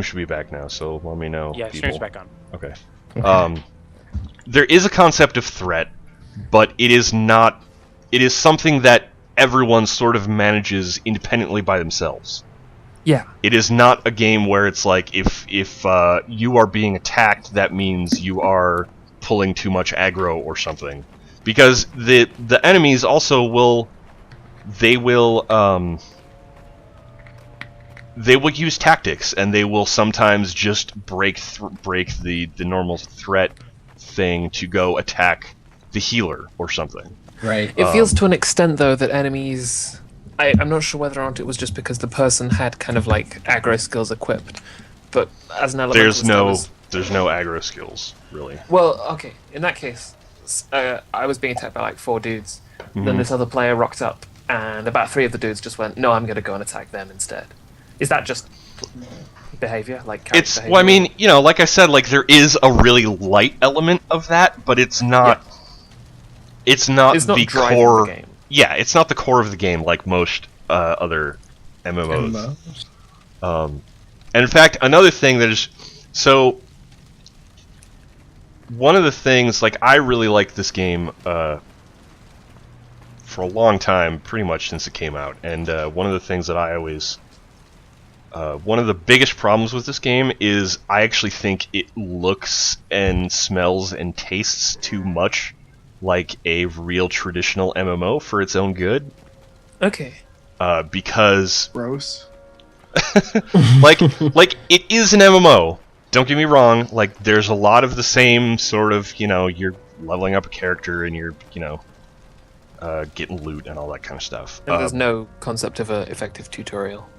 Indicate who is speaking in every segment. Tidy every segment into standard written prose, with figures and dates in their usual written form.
Speaker 1: should be back now, so let me know.
Speaker 2: Yeah, stream's back on.
Speaker 1: Okay. There is a concept of threat, but it is not. It is something that everyone sort of manages independently by themselves.
Speaker 3: Yeah.
Speaker 1: It is not a game where it's like if you are being attacked, that means you are pulling too much aggro or something, because the enemies also will. They will use tactics, and they will sometimes just break the normal threat thing to go attack the healer or something.
Speaker 4: Right.
Speaker 3: It feels to an extent, though, that enemies... I'm not sure whether or not it was just because the person had kind of like aggro skills equipped, but as an element...
Speaker 1: There's no aggro skills, really.
Speaker 3: Well, okay, in that case, I was being attacked by like 4 dudes, then this other player rocked up, and about 3 of the dudes just went, no, I'm going to go and attack them instead. Is that just behavior? Like
Speaker 1: It's
Speaker 3: behavior?
Speaker 1: well, I mean, you know, like I said, like there is a really light element of that, but it's not.
Speaker 3: Yeah.
Speaker 1: It's not
Speaker 3: It's not
Speaker 1: the
Speaker 3: driving
Speaker 1: core.
Speaker 3: the game.
Speaker 1: Yeah, it's not the core of the game like most other MMOs. And in fact, another thing that is so. One of the things, like, I really liked this game for a long time, pretty much since it came out, and one of the things that I always... one of the biggest problems with this game is I actually think it looks and smells and tastes too much like a real traditional MMO for its own good.
Speaker 3: Okay.
Speaker 1: Because...
Speaker 5: Gross.
Speaker 1: like it is an MMO. Don't get me wrong. Like, there's a lot of the same sort of, you know, you're leveling up a character and you're, you know, getting loot and all that kind of stuff.
Speaker 3: And there's no concept of an effective tutorial.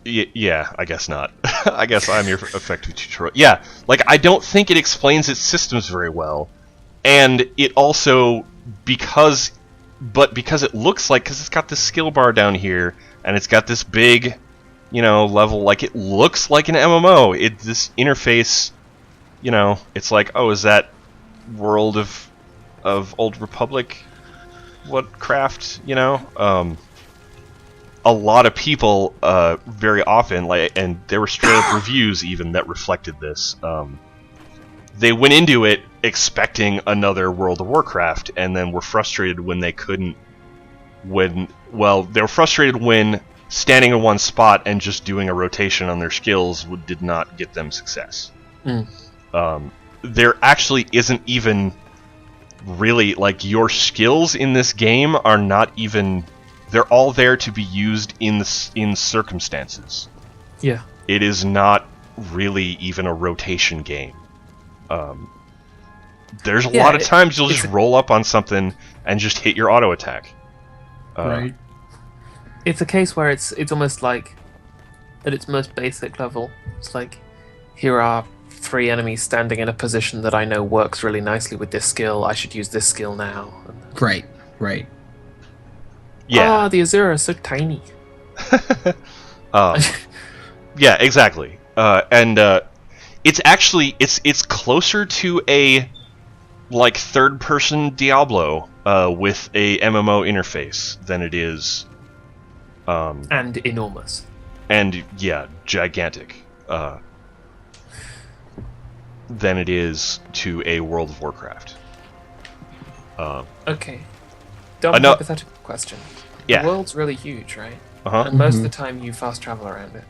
Speaker 1: Yeah, I guess not. I guess I'm your effective tutorial. Yeah, like, I don't think it explains its systems very well. And it also, because it looks like, because it's got this skill bar down here, and it's got this big, you know, level, like, it looks like an MMO. This interface, you know, it's like, oh, is that World of Old Republic craft, you know? A lot of people, very often, like, and there were straight up reviews even that reflected this. They went into it expecting another World of Warcraft, and then were frustrated when they couldn't. They were frustrated when standing in one spot and just doing a rotation on their skills did not get them success. There actually isn't even really, like, your skills in this game are not even. They're all there to be used in circumstances.
Speaker 3: Yeah.
Speaker 1: It is not really even a rotation game. There's a lot of times you'll just roll up on something and just hit your auto attack.
Speaker 4: Right.
Speaker 3: It's a case where it's almost like, at its most basic level, it's like, here are 3 enemies standing in a position that I know works really nicely with this skill. I should use this skill now.
Speaker 4: Right.
Speaker 1: Yeah.
Speaker 3: Ah, the Azura is so tiny.
Speaker 1: Yeah, exactly. And it's actually it's closer to a like third-person Diablo with a MMO interface than it is.
Speaker 3: And enormous.
Speaker 1: And yeah, gigantic. Than it is to a World of Warcraft.
Speaker 3: Okay. Dumb hypothetical question.
Speaker 1: Yeah.
Speaker 3: The world's really huge, right?
Speaker 1: Uh-huh.
Speaker 3: And most of the time you fast travel around it.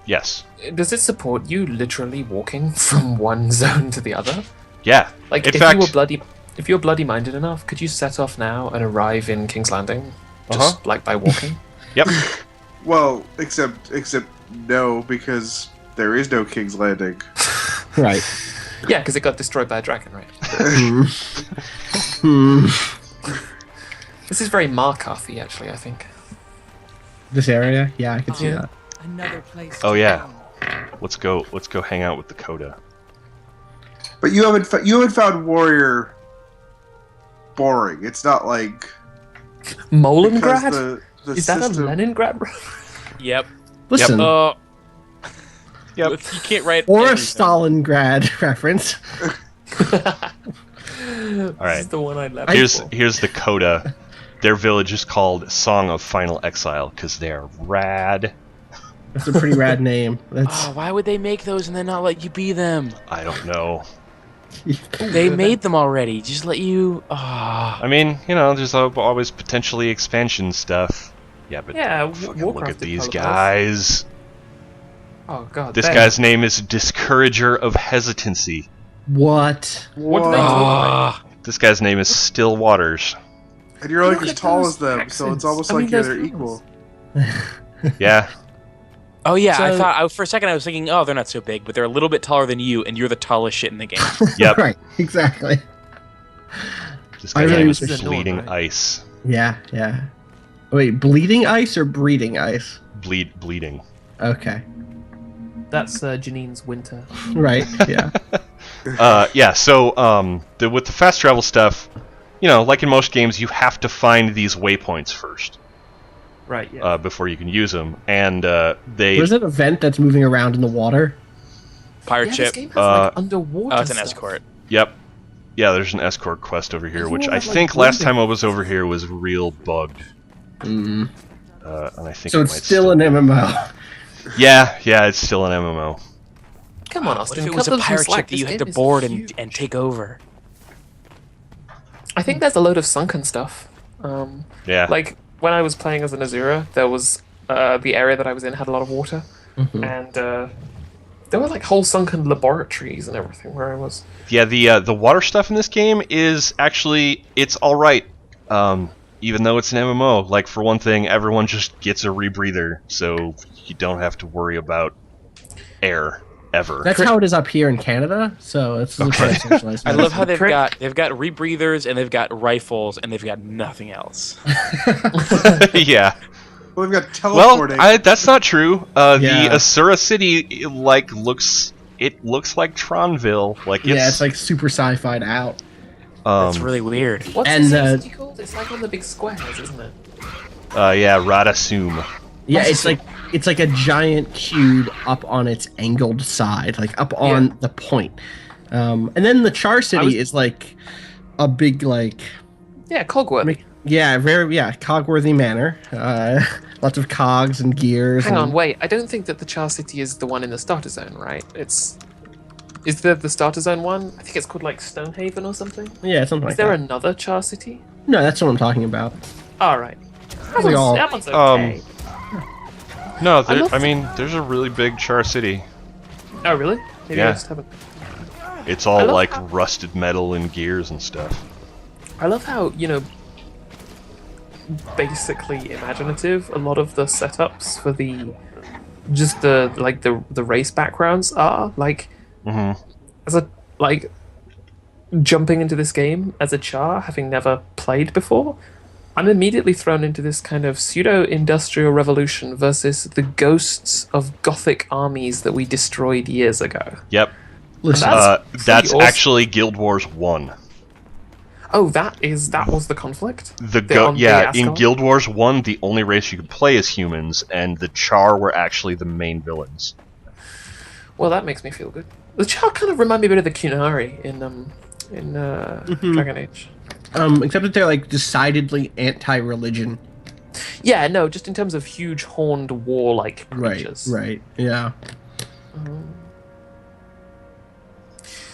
Speaker 1: Yes.
Speaker 3: Does it support you literally walking from one zone to the other?
Speaker 1: Yeah.
Speaker 3: Like,
Speaker 1: if
Speaker 3: you were bloody minded enough, could you set off now and arrive in King's Landing just like by walking?
Speaker 1: Yep.
Speaker 5: Well, except no, because there is no King's Landing.
Speaker 4: Right.
Speaker 3: Yeah, because it got destroyed by a dragon, right? This is very Markarthy, actually, I think.
Speaker 4: This area? Yeah, I can see that.
Speaker 6: Another place.
Speaker 1: Oh yeah. Let's go hang out with the Coda.
Speaker 5: But you haven't found Warrior boring. It's not like
Speaker 3: Molengrad?
Speaker 5: the
Speaker 3: Is that
Speaker 5: system...
Speaker 3: a Leningrad?
Speaker 2: Yep.
Speaker 4: Listen,
Speaker 2: Yep.
Speaker 1: Yep.
Speaker 2: You can't write.
Speaker 4: or a
Speaker 2: anything.
Speaker 4: Stalingrad reference.
Speaker 1: All right.
Speaker 3: This is the one I left.
Speaker 1: Here's the Coda. Their village is called Song of Final Exile because they're rad.
Speaker 4: That's a pretty rad name. That's
Speaker 2: Oh, why would they make those and then not let you be them?
Speaker 1: I don't know.
Speaker 2: They made them already. Just let you.
Speaker 1: I mean, you know, there's always potentially expansion stuff. Yeah, but
Speaker 3: Yeah,
Speaker 1: fucking look
Speaker 3: Warcraft
Speaker 1: at
Speaker 3: did
Speaker 1: these
Speaker 3: Polar
Speaker 1: guys.
Speaker 3: Oh god.
Speaker 1: This
Speaker 3: Ben,
Speaker 1: guy's name is Discourager of Hesitancy.
Speaker 4: what?
Speaker 3: What do they talk like?
Speaker 1: This guy's name is Still Waters.
Speaker 5: And you're like
Speaker 3: Look
Speaker 5: as
Speaker 3: at
Speaker 5: tall
Speaker 3: those
Speaker 5: as them, so
Speaker 3: accents.
Speaker 5: it's almost
Speaker 3: I mean,
Speaker 5: like yeah,
Speaker 3: those
Speaker 5: they're
Speaker 3: fellas.
Speaker 5: equal.
Speaker 1: Yeah.
Speaker 2: Oh yeah, I
Speaker 3: So-
Speaker 2: thought for a second I was thinking, oh, they're not so big, but they're a little bit taller than you, and you're the tallest shit in the game.
Speaker 1: Yep.
Speaker 4: Right. Exactly.
Speaker 1: This
Speaker 4: I
Speaker 1: guy's
Speaker 4: really
Speaker 1: name
Speaker 4: was
Speaker 1: is
Speaker 3: just
Speaker 1: Bleeding
Speaker 3: annoyed, right?
Speaker 1: Ice.
Speaker 4: Yeah. Yeah. Wait, bleeding ice or breeding ice?
Speaker 1: Bleeding.
Speaker 4: Okay.
Speaker 3: That's Janine's winter.
Speaker 4: Right. Yeah.
Speaker 1: Yeah, so with the fast travel stuff, you know, like in most games, you have to find these waypoints first
Speaker 3: Right, yeah.
Speaker 1: before you can use them, and they.
Speaker 4: What is that event that's moving around in the water?
Speaker 2: Pirate
Speaker 3: yeah,
Speaker 2: ship.
Speaker 3: this game has like underwater
Speaker 2: Oh, it's an
Speaker 3: stuff.
Speaker 2: escort.
Speaker 1: Yep. Yeah, there's an escort quest over here,
Speaker 3: You
Speaker 1: which
Speaker 3: all
Speaker 1: I
Speaker 3: have, like,
Speaker 1: think last
Speaker 3: building-
Speaker 1: time I was over here was real bugged,
Speaker 4: Mm.
Speaker 1: and I think
Speaker 4: So
Speaker 1: it
Speaker 4: it's
Speaker 1: might
Speaker 4: still an MMO.
Speaker 1: Yeah, it's still an MMO.
Speaker 3: Come on,
Speaker 2: What
Speaker 3: Austin.
Speaker 2: if it
Speaker 3: cut
Speaker 2: was a
Speaker 3: them some
Speaker 2: pirate
Speaker 3: slack.
Speaker 2: ship that
Speaker 3: This
Speaker 2: you had
Speaker 3: game
Speaker 2: to
Speaker 3: is
Speaker 2: board
Speaker 3: huge.
Speaker 2: and take over?
Speaker 3: I think there's a load of sunken stuff.
Speaker 1: Yeah.
Speaker 3: Like when I was playing as an Azura, there was the area that I was in had a lot of water, and there were like whole sunken laboratories and everything where I was.
Speaker 1: Yeah, the water stuff in this game is actually it's all right. Even though it's an MMO, like for one thing, everyone just gets a rebreather, so you don't have to worry about air ever.
Speaker 4: That's how it is up here in Canada. So it's
Speaker 1: Okay.
Speaker 4: centralized
Speaker 2: I love how
Speaker 4: medicine.
Speaker 2: they've got rebreathers and they've got rifles and they've got nothing else.
Speaker 1: Yeah.
Speaker 5: Well, they've got
Speaker 1: Well,
Speaker 5: teleporting.
Speaker 1: that's not true.
Speaker 4: Yeah.
Speaker 1: The Asura city looks like Tronville. Like
Speaker 4: Yeah, it's like super sci-fi'd out.
Speaker 2: That's really weird.
Speaker 3: What's
Speaker 4: And,
Speaker 3: the city called? It's like on the big squares, isn't it?
Speaker 1: yeah, Radasum.
Speaker 4: Yeah, it's like a giant cube up on its angled side, like up on
Speaker 3: Yeah.
Speaker 4: the point. And then the Char City
Speaker 3: was-
Speaker 4: is like a big like
Speaker 3: Yeah, Cogworth.
Speaker 4: cogworthy manor. Lots of cogs and gears.
Speaker 3: Hang
Speaker 4: and,
Speaker 3: on, wait. I don't think that the Char City is the one in the starter zone, right? Is there the starter zone one? I think it's called like Stonehaven or something.
Speaker 4: Yeah, something
Speaker 3: Is
Speaker 4: like
Speaker 3: there
Speaker 4: that.
Speaker 3: another Char City?
Speaker 4: No, that's what I'm talking about.
Speaker 3: All right. That
Speaker 4: They all-
Speaker 3: one's okay.
Speaker 1: No,
Speaker 3: I love
Speaker 1: there's a really big Char City.
Speaker 3: Oh, really? Maybe I
Speaker 1: Yeah.
Speaker 3: just haven't.
Speaker 1: It's
Speaker 3: I
Speaker 1: all
Speaker 3: love
Speaker 1: like
Speaker 3: how-
Speaker 1: rusted metal and gears and stuff.
Speaker 3: I love how, basically imaginative a lot of the setups for the race backgrounds are. Like,
Speaker 1: Mm-hmm.
Speaker 3: as a like jumping into this game as a Char, having never played before, I'm immediately thrown into this kind of pseudo-industrial revolution versus the ghosts of Gothic armies that we destroyed years ago.
Speaker 1: Yep.
Speaker 4: Listen,
Speaker 3: That's pretty
Speaker 1: That's
Speaker 3: awesome.
Speaker 1: actually Guild Wars 1.
Speaker 3: Oh, that was the conflict?
Speaker 1: In
Speaker 3: Ascalon?
Speaker 1: Guild Wars 1, the only race you could play is humans, and the Char were actually the main villains.
Speaker 3: Well, that makes me feel good. The Char kind of remind me a bit of the Kunari in Dragon Age.
Speaker 4: except that they're like decidedly anti-religion.
Speaker 3: Yeah, no, just in terms of huge horned war-like
Speaker 4: Right.
Speaker 3: creatures.
Speaker 4: Right. Yeah.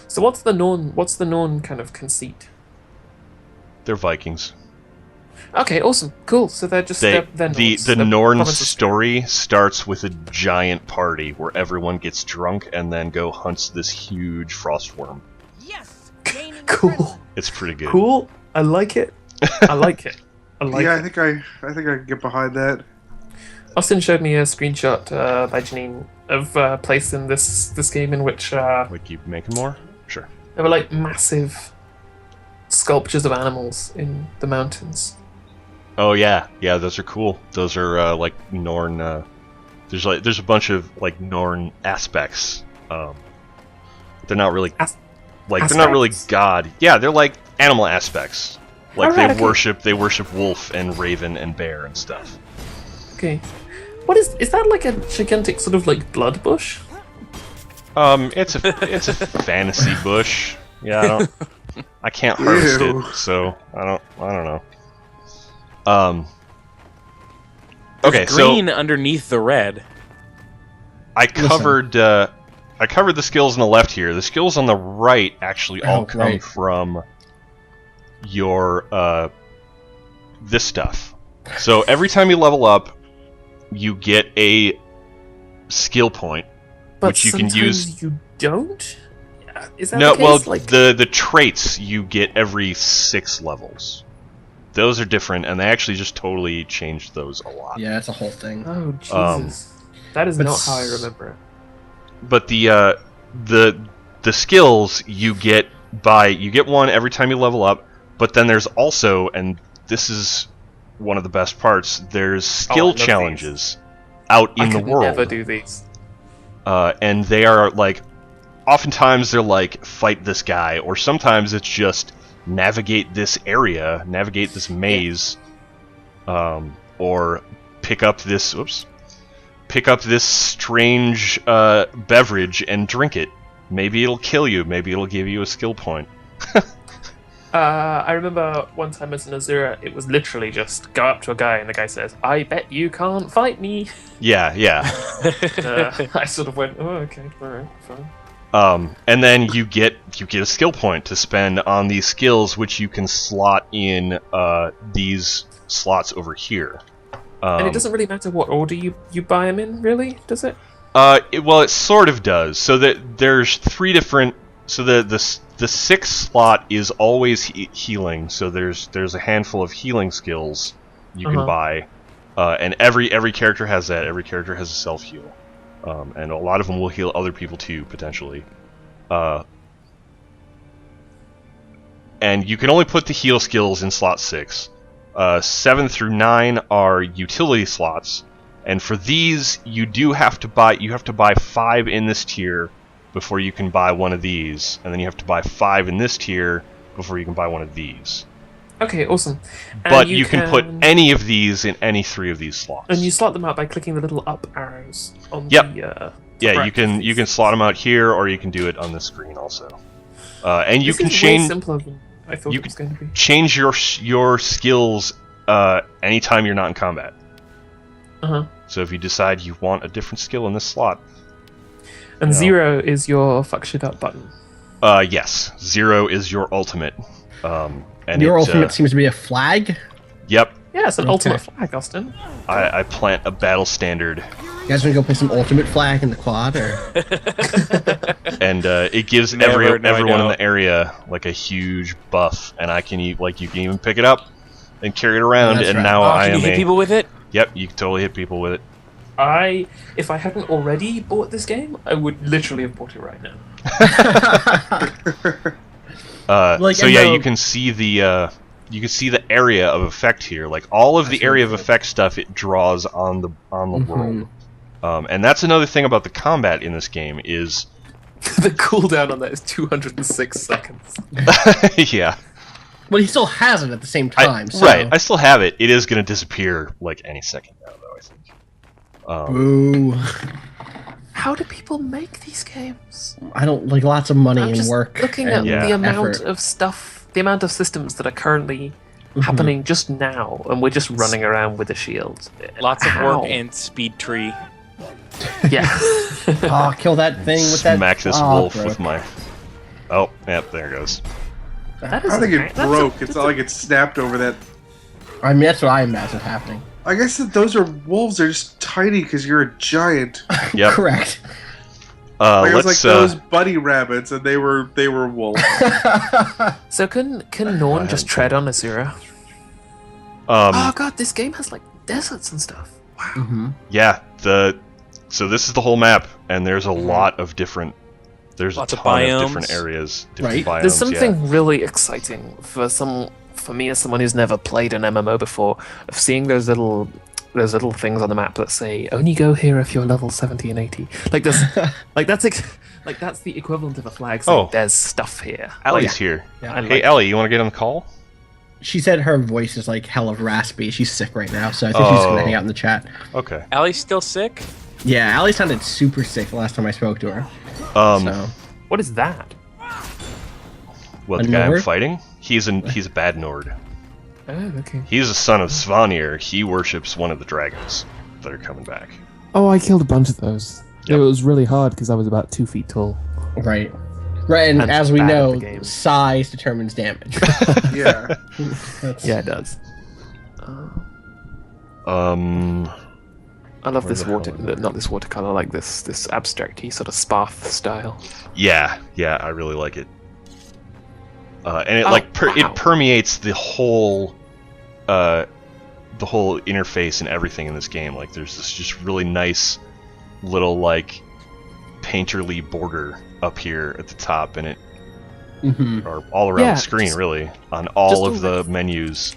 Speaker 3: So what's the Norn kind of conceit?
Speaker 1: They're Vikings.
Speaker 3: Okay, awesome, cool. So they're just they're
Speaker 1: The
Speaker 3: Norns. They're
Speaker 1: Norn
Speaker 3: province of-
Speaker 1: story starts with a giant party where everyone gets drunk and then go hunts this huge frost worm.
Speaker 6: Yes.
Speaker 3: Cool,
Speaker 1: It's pretty good.
Speaker 3: cool. I like it. I like it. I like
Speaker 5: Yeah,
Speaker 3: it.
Speaker 5: I think I can get behind that.
Speaker 3: Austin showed me a screenshot by Janine of a place in this game in which
Speaker 1: We keep making more? Sure.
Speaker 3: there were like massive sculptures of animals in the mountains.
Speaker 1: Oh yeah, those are cool. Those are like Norn. There's a bunch of like Norn aspects. They're not really they're not really
Speaker 3: Aspects?
Speaker 1: god. Yeah, they're like animal aspects. Like
Speaker 3: Alright,
Speaker 1: they
Speaker 3: okay.
Speaker 1: worship wolf and raven and bear and stuff.
Speaker 3: Okay, what is that like a gigantic sort of like blood bush?
Speaker 1: It's a fantasy bush. Yeah, I can't harvest
Speaker 5: Ew.
Speaker 1: it, so I don't know. Okay,
Speaker 2: There's green underneath the red.
Speaker 1: I covered the skills on the left here. The skills on the right actually all come from your this stuff. So every time you level up, you get a skill point, which you can use.
Speaker 3: You don't. Is that
Speaker 1: no?
Speaker 3: the case?
Speaker 1: Well,
Speaker 3: like...
Speaker 1: the traits you get every 6 levels. Those are different, and they actually just totally changed those a lot.
Speaker 4: Yeah, that's a whole thing.
Speaker 3: Oh Jesus, that is not how I remember it.
Speaker 1: But the skills you get one every time you level up. But then there's also, and this is one of the best parts, there's skill challenges out in the world. I
Speaker 3: never do these.
Speaker 1: And they are like, oftentimes they're like, fight this guy, or sometimes it's just navigate this area, navigate this maze, or pick up this strange beverage and drink it. Maybe it'll kill you, maybe it'll give you a skill point.
Speaker 3: I remember one time as an Azura, it was literally just go up to a guy and the guy says, "I bet you can't fight me."
Speaker 1: Yeah.
Speaker 3: I sort of went, "Oh, okay, alright, fine."
Speaker 1: And then you get a skill point to spend on these skills, which you can slot in these slots over here.
Speaker 3: And it doesn't really matter what order you buy them in, really, does it?
Speaker 1: Well, it sort of does. So that there's 3 different. So the 6th slot is always healing. So there's a handful of healing skills you can buy, and every character has that. Every character has a self heal. And a lot of them will heal other people too, potentially. And you can only put the heal skills in slot 6. 7 through 9 are utility slots, and for these you have to buy 5 in this tier before you can buy one of these, and then you have to buy 5 in this tier before you can buy one of these.
Speaker 3: Okay, awesome.
Speaker 1: But you can put any of these in any 3 of these slots.
Speaker 3: And you slot them out by clicking the little up arrows on
Speaker 1: the
Speaker 3: yeah,
Speaker 1: you can slot them out here, or you can do it on the screen also. And you can change.
Speaker 3: Way simpler than I thought it was going to be.
Speaker 1: Change your skills anytime you're not in combat. So if you decide you want a different skill in this slot.
Speaker 3: And 0 is your fuck shit up button.
Speaker 1: Yes, 0 is your ultimate. And
Speaker 4: your ultimate seems to be a flag?
Speaker 1: Yep.
Speaker 3: Yeah, it's an ultimate flag, Austin.
Speaker 1: I plant a battle standard.
Speaker 4: You guys want to go play some ultimate flag in the quad? Or?
Speaker 1: And it gives everyone in the area like a huge buff, and you can even pick it up and carry it around. And now I am.
Speaker 2: Can you hit people with it?
Speaker 1: Yep, you can totally hit people with it.
Speaker 3: If I hadn't already bought this game, I would literally have bought it right now.
Speaker 1: So yeah, you can see the area of effect here. Like all of the area of effect stuff, it draws on the world. And that's another thing about the combat in this game is
Speaker 3: the cooldown on that is 206 seconds.
Speaker 1: Yeah.
Speaker 4: Well, he still has it at the same time.
Speaker 1: Right, I still have it. It is going to disappear like any second now, though, I think.
Speaker 4: Ooh.
Speaker 3: How do people make these games?
Speaker 4: I don't like lots of money and work.
Speaker 3: Looking at the amount of stuff, the amount of systems that are currently happening just now, and we're just running around with a shield.
Speaker 2: Lots of work and speed tree.
Speaker 3: Yeah.
Speaker 4: Kill that thing with that.
Speaker 1: Smack this wolf with my. Oh, yep, there it goes.
Speaker 5: I think it broke. It's not like it snapped over that.
Speaker 4: I mean, that's what I imagine happening.
Speaker 5: I guess that those are wolves. They're just tiny because you're a giant.
Speaker 1: Yep.
Speaker 4: Correct.
Speaker 5: It was like those bunny rabbits, and they were wolves.
Speaker 3: So can Norn just tread on Azura? Oh god, this game has like deserts and stuff. Wow.
Speaker 1: Yeah. So this is the whole map, and there's a lot of different. There's lots a ton of different areas, different biomes.
Speaker 3: There's something really exciting for me as someone who's never played an MMO before, of seeing those little things on the map that say only go here if you're level 70 and 80. Like this, that's the equivalent of a flag saying there's stuff here.
Speaker 1: Ellie's here.
Speaker 3: Yeah.
Speaker 1: Hey Ellie, you want to get on the call?
Speaker 4: She said her voice is like hell of raspy. She's sick right now, so I think she's just gonna hang out in the chat.
Speaker 1: Okay.
Speaker 2: Allie's still sick?
Speaker 4: Yeah, Allie sounded super sick the last time I spoke to her.
Speaker 1: So.
Speaker 3: What is that?
Speaker 1: What, the guy I'm fighting? He's a bad Nord.
Speaker 3: Oh, okay.
Speaker 1: He's a son of Svanir. He worships one of the dragons that are coming back.
Speaker 3: Oh, I killed a bunch of those. It was really hard because I was about 2 feet tall.
Speaker 4: Right. Right, and
Speaker 3: And
Speaker 4: as we
Speaker 3: bad at the
Speaker 4: know,
Speaker 3: game.
Speaker 4: size determines damage.
Speaker 5: Yeah.
Speaker 3: Yeah, it does. I love
Speaker 1: Where
Speaker 3: this
Speaker 1: the hell
Speaker 3: water,
Speaker 1: is it?
Speaker 3: not this watercolor, like this abstract-y sort of Sparth style.
Speaker 1: Yeah, I really like it. And it
Speaker 3: Oh, wow.
Speaker 1: it permeates the whole interface and everything in this game. Like there's this just really nice little like painterly border up here at the top, and it or all around the screen really on all of the menus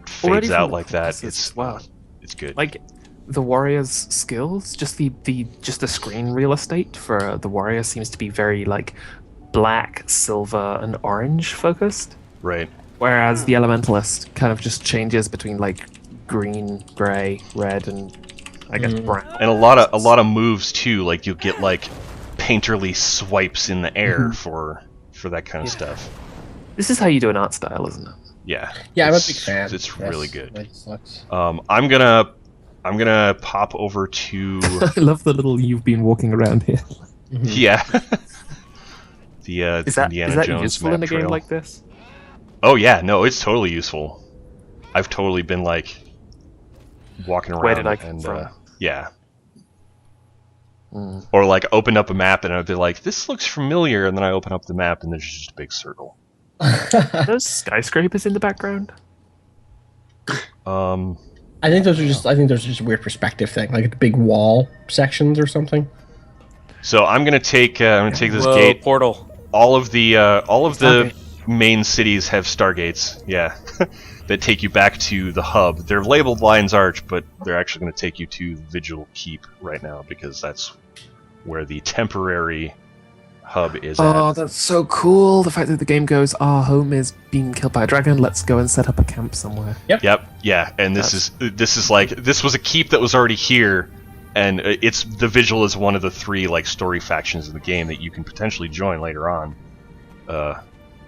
Speaker 1: fades out like that. It's
Speaker 3: wow.
Speaker 1: It's good.
Speaker 3: Like the warrior's skills, just the screen real estate for the warrior seems to be very like black, silver, and orange focused.
Speaker 1: Right.
Speaker 3: Whereas the elementalist kind of just changes between like green, gray, red, and I guess brown.
Speaker 1: And a lot of moves too. Like you'll get like painterly swipes in the air for that kind of stuff.
Speaker 3: This is how you do an art style, isn't it?
Speaker 1: Yeah.
Speaker 4: Yeah, I'm a
Speaker 1: It's-
Speaker 4: big fan.
Speaker 1: It's really good.
Speaker 4: That sucks.
Speaker 1: I'm gonna pop over to
Speaker 3: I love the little you've been walking around here.
Speaker 1: yeah. The
Speaker 3: Is that
Speaker 1: Indiana Jones
Speaker 3: useful
Speaker 1: map
Speaker 3: in a game
Speaker 1: trail.
Speaker 3: like this?
Speaker 1: Oh yeah, no, it's totally useful. I've totally been like walking around
Speaker 3: Where did I come
Speaker 1: and
Speaker 3: from?
Speaker 1: yeah. Or like open up a map and I'd be like, this looks familiar, and then I open up the map and there's just a big circle.
Speaker 3: Are those skyscrapers in the background?
Speaker 4: I think those are just a weird perspective thing, like the big wall sections or something.
Speaker 1: So I'm gonna take this
Speaker 2: Whoa,
Speaker 1: gate.
Speaker 2: portal.
Speaker 1: All of the
Speaker 3: Stargate.
Speaker 1: main cities have stargates. Yeah. That take you back to the hub. They're labeled Lion's Arch, but they're actually going to take you to Vigil Keep right now because that's where the temporary hub is
Speaker 3: Oh,
Speaker 1: at.
Speaker 3: that's so cool! The fact that the game goes, our home is being killed by a dragon. Let's go and set up a camp somewhere.
Speaker 1: Yep, yeah, and this is like this was a keep that was already here, and it's the Vigil is one of the 3 like story factions of the game that you can potentially join later on.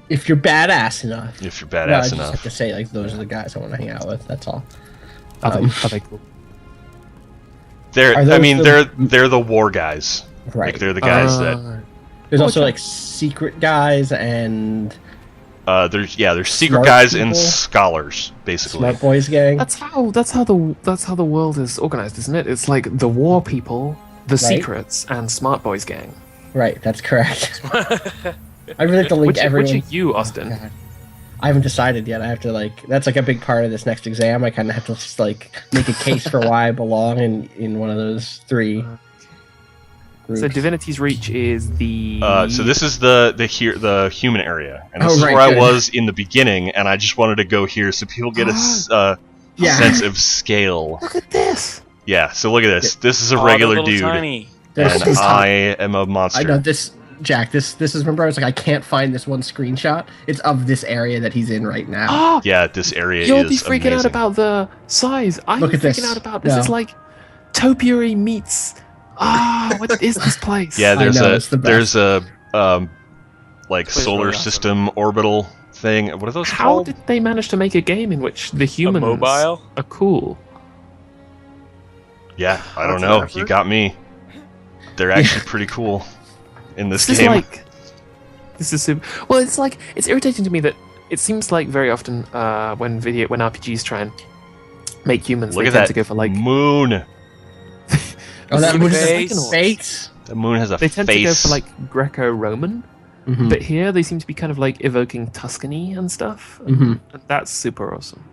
Speaker 4: If you're badass enough.
Speaker 1: If you're
Speaker 4: No, I
Speaker 1: badass
Speaker 4: just
Speaker 1: enough.
Speaker 4: have to say, like, those are the guys I want to hang out with. That's all.
Speaker 3: Are they cool?
Speaker 4: Are those
Speaker 1: They're the war guys.
Speaker 4: Right.
Speaker 1: Like they're the guys that
Speaker 4: There's
Speaker 3: Oh,
Speaker 4: also
Speaker 3: okay.
Speaker 4: like secret guys and
Speaker 1: there's secret
Speaker 4: Smart
Speaker 1: guys and
Speaker 4: people?
Speaker 1: scholars basically.
Speaker 4: Smart Boys gang.
Speaker 3: That's how the world is organized, isn't it? It's like the war people, the secrets, and Smart Boys gang.
Speaker 4: Right, that's correct. I really have to link
Speaker 3: Which
Speaker 4: everyone.
Speaker 3: are you, Austin?
Speaker 4: God. I haven't decided yet. I have to like. That's like a big part of this next exam. I kind of have to just like make a case for why I belong in one of those 3 groups.
Speaker 3: So Divinity's Reach is the.
Speaker 1: So this is the human area, and this
Speaker 4: Oh,
Speaker 1: is
Speaker 4: right,
Speaker 1: where I
Speaker 4: good.
Speaker 1: was in the beginning, and I just wanted to go here so people get a
Speaker 4: Yeah.
Speaker 1: sense of scale.
Speaker 3: Look at this.
Speaker 1: Yeah, so look at this. This is a
Speaker 2: Oh,
Speaker 1: regular
Speaker 2: they're little
Speaker 1: dude,
Speaker 2: Tiny.
Speaker 1: and
Speaker 4: This-
Speaker 1: I am a monster.
Speaker 4: I know this, Jack. This is remember I was like I can't find this one screenshot. It's of this area that he's in right now.
Speaker 3: Ah,
Speaker 1: Yeah, this area
Speaker 3: you'll
Speaker 1: is
Speaker 3: be freaking
Speaker 1: amazing.
Speaker 3: out about the size. I'm
Speaker 4: Look at
Speaker 3: freaking
Speaker 4: this.
Speaker 3: out about this.
Speaker 4: No.
Speaker 3: It's like topiary meets. What is this place?
Speaker 1: Yeah, there's
Speaker 4: know, it's the best.
Speaker 1: like
Speaker 2: Place
Speaker 1: solar
Speaker 2: really awesome.
Speaker 1: system orbital thing. What are those
Speaker 3: How
Speaker 1: called?
Speaker 3: did they manage to make a game in which the humans
Speaker 2: mobile?
Speaker 3: are cool?
Speaker 1: Yeah, I don't
Speaker 3: That's an
Speaker 1: know.
Speaker 3: effort.
Speaker 1: You got me. They're actually pretty cool in this
Speaker 3: This is
Speaker 1: game.
Speaker 3: like. This is super. Well, it's like it's irritating to me that it seems like very often when RPGs try and make humans,
Speaker 1: Look
Speaker 3: they
Speaker 1: at
Speaker 3: tend
Speaker 1: that
Speaker 3: to go for like
Speaker 1: moon.
Speaker 4: Oh, that
Speaker 3: Look
Speaker 4: was
Speaker 3: at
Speaker 2: face.
Speaker 4: just face.
Speaker 1: The moon has a
Speaker 3: they tend
Speaker 1: face.
Speaker 3: to go for like Greco-Roman,
Speaker 4: Mhm.
Speaker 3: but here they seem to be kind of like evoking Tuscany and stuff.
Speaker 4: Mhm.
Speaker 3: And that's super awesome.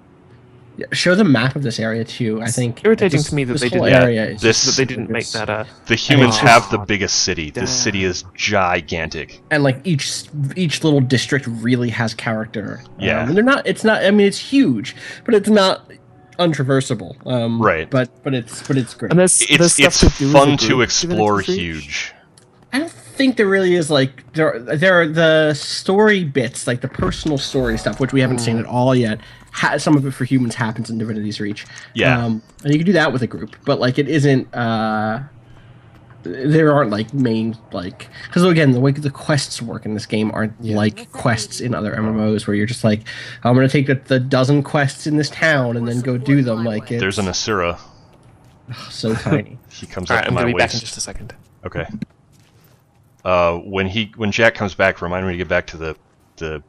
Speaker 4: Yeah, show the map of this area too. I think
Speaker 3: irritating
Speaker 4: this-
Speaker 3: to me that
Speaker 4: this
Speaker 3: they
Speaker 4: whole
Speaker 3: didn't-
Speaker 4: area is
Speaker 1: this-
Speaker 3: That they didn't make that
Speaker 1: The humans
Speaker 3: it's
Speaker 1: have the
Speaker 3: just-
Speaker 1: biggest city. This city is gigantic.
Speaker 4: and like each little district really has character.
Speaker 1: Yeah.
Speaker 4: and they're not. It's not. I mean, it's huge, but it's not untraversable.
Speaker 1: Right.
Speaker 4: But it's great.
Speaker 3: And there's
Speaker 1: It's
Speaker 3: stuff
Speaker 1: it's
Speaker 3: to do as a
Speaker 1: fun to
Speaker 3: group,
Speaker 1: explore
Speaker 3: Divinity's Reach.
Speaker 1: huge.
Speaker 4: I don't think there really is like there are the story bits, like the personal story stuff, which we haven't seen at all yet. Some of it for humans happens in Divinity's Reach.
Speaker 1: Yeah.
Speaker 4: and you can do that with a group, but like it isn't. There aren't like main like because again the way the quests work in this game aren't like quests in other MMOs where you're just like I'm gonna take the dozen quests in this town and then go do them like it's,
Speaker 1: There's an Asura.
Speaker 4: So tiny.
Speaker 1: He comes
Speaker 3: All
Speaker 1: up
Speaker 3: right,
Speaker 1: to
Speaker 3: I'm
Speaker 1: my
Speaker 3: gonna be back in
Speaker 1: waist.
Speaker 3: just a second.
Speaker 1: Okay. When Jack comes back, remind me to get back to the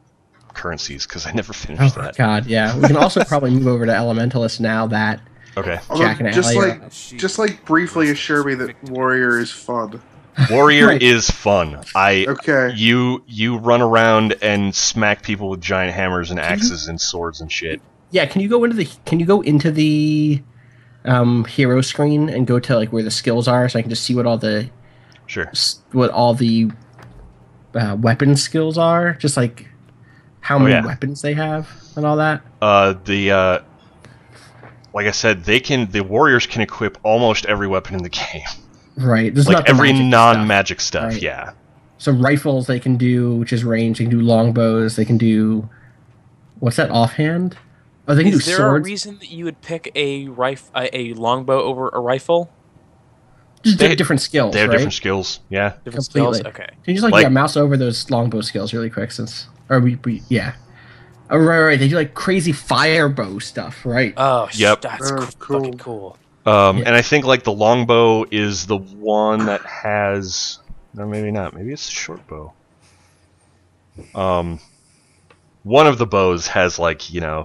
Speaker 1: currencies because I never finished
Speaker 4: Oh
Speaker 1: that.
Speaker 4: god, yeah. We can also probably move over to Elementalist now that
Speaker 1: Okay.
Speaker 4: Jack and
Speaker 5: just
Speaker 4: Allie
Speaker 5: just like briefly assure me that Warrior is fun.
Speaker 1: Warrior
Speaker 4: Right.
Speaker 1: is fun.
Speaker 5: Okay.
Speaker 1: You run around and smack people with giant hammers and axes and swords and shit.
Speaker 4: Yeah, can you go into the hero screen and go to like where the skills are so I can just see what all the
Speaker 1: Sure.
Speaker 4: weapon skills are, just like how many weapons they have and all that.
Speaker 1: Like I said, the warriors can equip almost every weapon in the game.
Speaker 4: Right. There's
Speaker 1: Like
Speaker 4: not the
Speaker 1: every
Speaker 4: magic
Speaker 1: non-magic stuff,
Speaker 4: right.
Speaker 1: yeah.
Speaker 4: So rifles they can do, which is range. They can do longbows. They can do what's that offhand? Oh, they can do
Speaker 2: Is there a
Speaker 4: swords.
Speaker 2: reason that you would pick a longbow over a rifle?
Speaker 4: Just
Speaker 1: They-
Speaker 4: different skills,
Speaker 1: They have
Speaker 4: right?
Speaker 1: different skills, yeah.
Speaker 2: Different
Speaker 4: Completely.
Speaker 2: skills? Okay.
Speaker 4: Can you just
Speaker 1: Like-
Speaker 4: mouse over those longbow skills really quick yeah. Oh, right. They do like crazy fire bow stuff, right?
Speaker 2: Oh,
Speaker 1: Yep.
Speaker 2: that's
Speaker 5: Oh, cool.
Speaker 2: fucking cool.
Speaker 4: Yeah.
Speaker 1: And I think like the longbow is the one that has, no, maybe not. Maybe it's a short bow. One of the bows has like your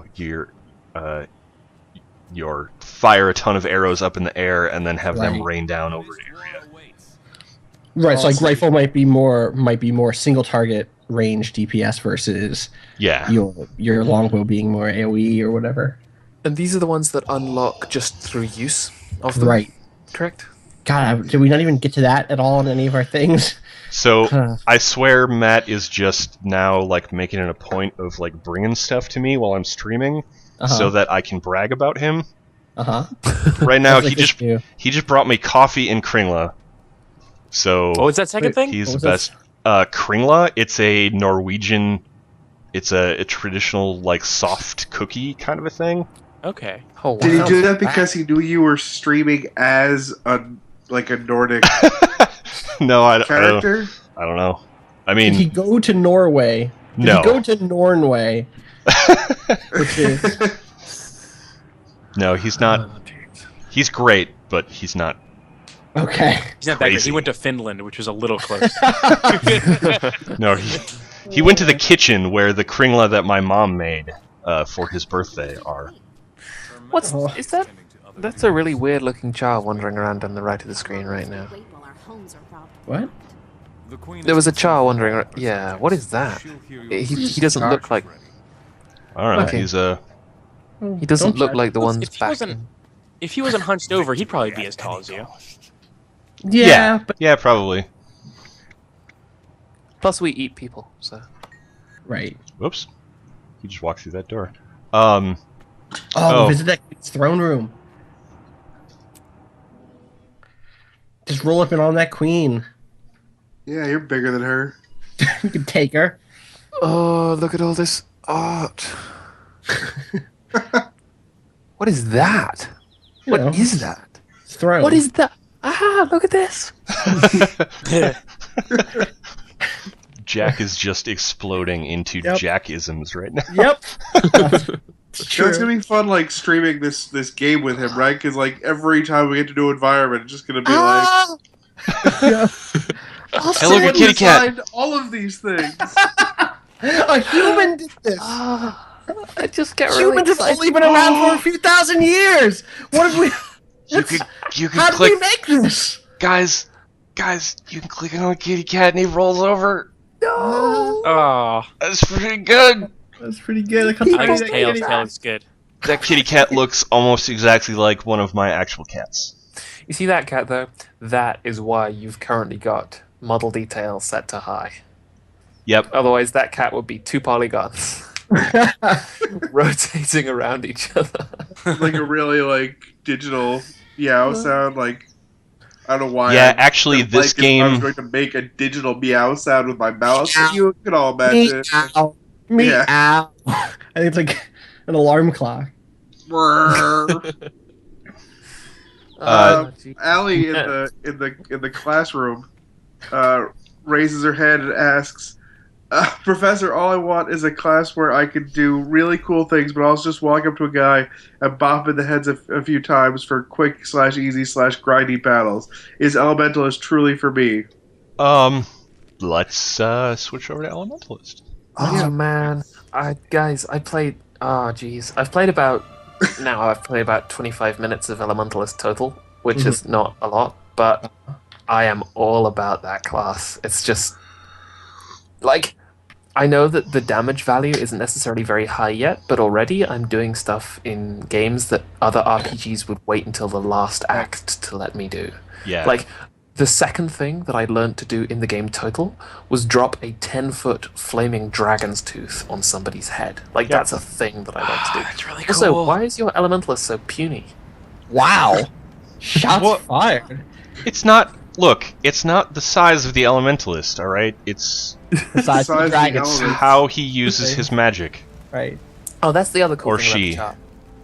Speaker 1: fire a ton of arrows up in the air and then have them
Speaker 4: Right.
Speaker 1: rain down over an area.
Speaker 4: Right. So like
Speaker 5: Awesome.
Speaker 4: rifle might be more single target range DPS versus
Speaker 1: Yeah.
Speaker 4: your longbow being more AOE or whatever.
Speaker 3: And these are the ones that unlock just through use of them.
Speaker 4: Right.
Speaker 3: Correct.
Speaker 4: God, did we not even get to that at all in any of our things?
Speaker 1: So
Speaker 4: Huh.
Speaker 1: I swear Matt is just now like making it a point of like bringing stuff to me while I'm streaming so that I can brag about him. Right now
Speaker 4: That's like
Speaker 1: he just brought me coffee and Kringla. So
Speaker 2: What was that second
Speaker 4: Wait,
Speaker 2: thing?
Speaker 1: he's
Speaker 4: What
Speaker 1: the
Speaker 4: was
Speaker 1: best. Kringla, it's a Norwegian, it's a traditional like soft cookie kind of a thing.
Speaker 2: Okay.
Speaker 3: Oh, wow.
Speaker 5: Did he do
Speaker 4: Sounds
Speaker 5: that because he knew you were streaming as a Nordic
Speaker 1: No, I don't know. I
Speaker 4: Did he
Speaker 1: mean,
Speaker 4: go to Norway? Did
Speaker 1: no.
Speaker 4: he go to Norway? Which is
Speaker 1: No, he's not.
Speaker 3: Oh, dude.
Speaker 1: He's great, but he's not.
Speaker 4: okay.
Speaker 2: He's not that good.
Speaker 1: Crazy.
Speaker 2: He went to Finland, which was a little close.
Speaker 1: No, he went to the kitchen where the Kringla that my mom made for his birthday are.
Speaker 3: Is that? That's a really weird looking child wandering around on the right of the screen right now.
Speaker 4: What?
Speaker 3: There was a child wandering around. Yeah, what is that? He doesn't look like
Speaker 1: I don't know.
Speaker 3: Okay.
Speaker 1: He's a.
Speaker 3: he doesn't
Speaker 4: Don't
Speaker 3: look
Speaker 4: judge.
Speaker 3: like the ones
Speaker 2: if he
Speaker 3: back.
Speaker 2: wasn't, if he wasn't hunched over, he'd probably be as tall as you.
Speaker 4: Yeah, but
Speaker 1: Yeah, probably.
Speaker 3: Plus, we eat people, so.
Speaker 4: right.
Speaker 1: Whoops. He just walked through that door.
Speaker 4: Oh, visit that kid's throne room. Just roll up and on that queen.
Speaker 5: Yeah, you're bigger than her.
Speaker 4: You can take her.
Speaker 3: Oh, look at all this art. What is that?
Speaker 4: You know,
Speaker 3: What is that?
Speaker 4: throne?
Speaker 3: What is that? Ah, look at this.
Speaker 1: Jack is just exploding into
Speaker 4: Yep.
Speaker 1: Jackisms right now.
Speaker 4: Yep.
Speaker 5: So it's gonna be fun, like streaming this game with him, right? Because like every time we get to do environment, it's just gonna be
Speaker 4: Ah! Yeah.
Speaker 1: Hey, look at Kitty Cat.
Speaker 5: designed all of these things.
Speaker 4: A human did this.
Speaker 3: I just get really
Speaker 4: Humans have
Speaker 3: excited.
Speaker 4: only been around for a few thousand years. What have we?
Speaker 1: You
Speaker 4: How
Speaker 1: can
Speaker 4: did we
Speaker 1: click,
Speaker 4: make this?
Speaker 1: guys. You can click on Kitty Cat and he rolls over.
Speaker 4: No.
Speaker 2: Oh,
Speaker 1: That's pretty good.
Speaker 4: That's pretty good. I
Speaker 2: I like his tail. His tail is good.
Speaker 1: That kitty cat looks almost exactly like one of my actual cats.
Speaker 3: You see that cat though? That is why you've currently got model detail set to high.
Speaker 1: Yep.
Speaker 3: Otherwise, that cat would be two polygons rotating around each other.
Speaker 5: Like a really like digital meow sound. Like I don't know why.
Speaker 1: Yeah,
Speaker 5: I
Speaker 1: actually,
Speaker 5: felt
Speaker 1: this
Speaker 5: like if I was
Speaker 1: game.
Speaker 5: going to make a digital meow sound with my mouth.
Speaker 4: Meow.
Speaker 5: You can all imagine it.
Speaker 4: Meow. Meow. I think it's like an alarm clock.
Speaker 3: Gee.
Speaker 5: Allie in the classroom raises her head and asks, Professor, all I want is a class where I could do really cool things, but I'll just walk up to a guy and bop in the heads a few times for quick/easy/grindy battles. Is Elementalist truly for me?
Speaker 1: Let's switch over to Elementalist.
Speaker 3: Oh man, guys, I played. Oh jeez, I've played about 25 minutes of Elementalist total, which is not a lot, but I am all about that class. It's just like I know that the damage value isn't necessarily very high yet, but already I'm doing stuff in games that other RPGs would wait until the last act to let me do.
Speaker 1: Yeah.
Speaker 3: Like, the second thing that I learned to do in the game total was drop a 10-foot flaming dragon's tooth on somebody's head. Like, that's a thing that I like to do.
Speaker 2: That's really
Speaker 3: Also,
Speaker 2: cool.
Speaker 3: why is your Elementalist so puny?
Speaker 4: Wow. Shots fired.
Speaker 1: It's not. Look, it's not the size of the Elementalist. All right, it's
Speaker 4: The size of the dragon.
Speaker 1: it's how he uses his magic,
Speaker 4: Right.
Speaker 3: Oh, that's the other cool
Speaker 1: or
Speaker 3: thing about the
Speaker 1: she,
Speaker 3: chart.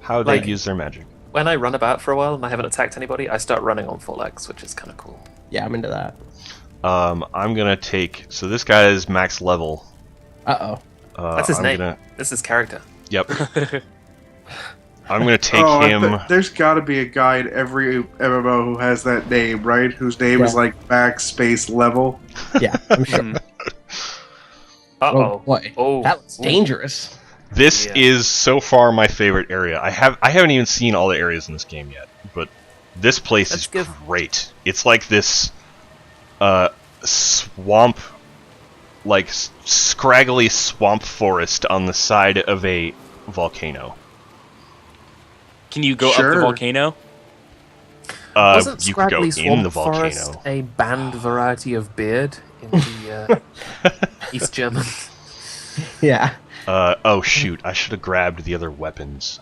Speaker 1: how
Speaker 3: Like-
Speaker 1: they use their magic.
Speaker 3: When I run about for a while and I haven't attacked anybody, I start running on 4 legs, which is kind of cool.
Speaker 4: Yeah, I'm into that.
Speaker 1: I'm gonna take. So this guy is max level.
Speaker 4: Uh-oh.
Speaker 3: That's his
Speaker 1: I'm
Speaker 3: name.
Speaker 1: Gonna,
Speaker 3: This is character.
Speaker 1: yep. I'm gonna take
Speaker 5: Oh,
Speaker 1: him.
Speaker 5: there's got to be a guy in every MMO who has that name, right? Whose name is
Speaker 4: Yeah.
Speaker 5: like backspace level.
Speaker 4: Yeah, I'm sure.
Speaker 3: Uh-oh.
Speaker 4: Oh, boy.
Speaker 3: Oh.
Speaker 4: That was dangerous.
Speaker 1: This
Speaker 3: Yeah.
Speaker 1: is so far my favorite area. I haven't even seen all the areas in this game yet, but this place
Speaker 3: That's
Speaker 1: is
Speaker 3: good.
Speaker 1: great. It's like this swamp, like scraggly swamp forest on the side of a volcano.
Speaker 2: Can you go up
Speaker 5: Sure.
Speaker 2: the volcano?
Speaker 3: Wasn't
Speaker 1: You could go
Speaker 3: Scraggly
Speaker 1: in the
Speaker 3: Swamp Forest
Speaker 1: volcano.
Speaker 3: a banned variety of beard in the East German?
Speaker 4: Yeah.
Speaker 1: Oh shoot! I should have grabbed the other weapons.